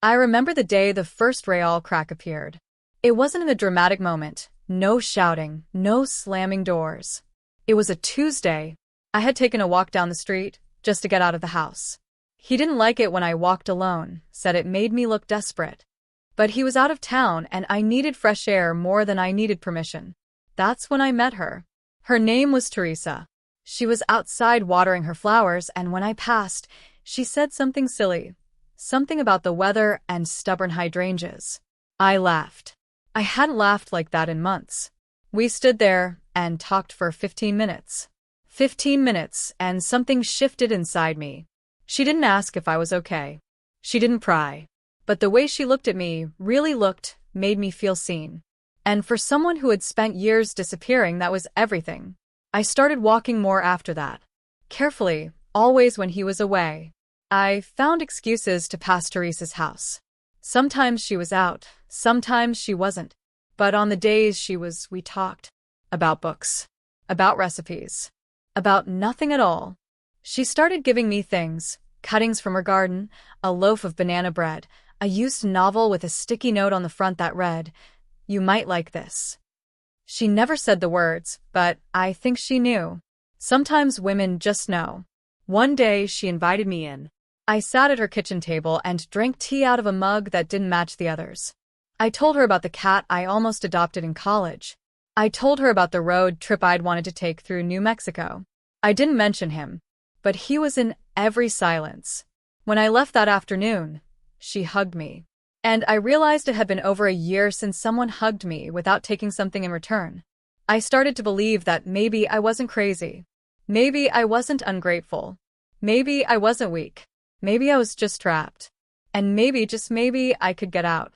I remember the day the first Real crack appeared. It wasn't in a dramatic moment. No shouting, no slamming doors. It was a Tuesday. I had taken a walk down the street, just to get out of the house. He didn't like it when I walked alone, said it made me look desperate. But he was out of town and I needed fresh air more than I needed permission. That's when I met her. Her name was Teresa. She was outside watering her flowers, and when I passed, she said something silly. Something about the weather and stubborn hydrangeas. I laughed. I hadn't laughed like that in months. We stood there and talked for 15 minutes. 15 minutes, and something shifted inside me. She didn't ask if I was okay. She didn't pry. But the way she looked at me, really looked, made me feel seen. And for someone who had spent years disappearing, that was everything. I started walking more after that. Carefully, always when he was away. I found excuses to pass Teresa's house. Sometimes she was out, sometimes she wasn't. But on the days she was, we talked. About books. About recipes. About nothing at all. She started giving me things, cuttings from her garden, a loaf of banana bread, a used novel with a sticky note on the front that read, "You might like this." She never said the words, but I think she knew. Sometimes women just know. One day she invited me in. I sat at her kitchen table and drank tea out of a mug that didn't match the others. I told her about the cat I almost adopted in college. I told her about the road trip I'd wanted to take through New Mexico. I didn't mention him, but he was in every silence. When I left that afternoon, she hugged me. And I realized it had been over a year since someone hugged me without taking something in return. I started to believe that maybe I wasn't crazy. Maybe I wasn't ungrateful. Maybe I wasn't weak. Maybe I was just trapped. And maybe, just maybe, I could get out.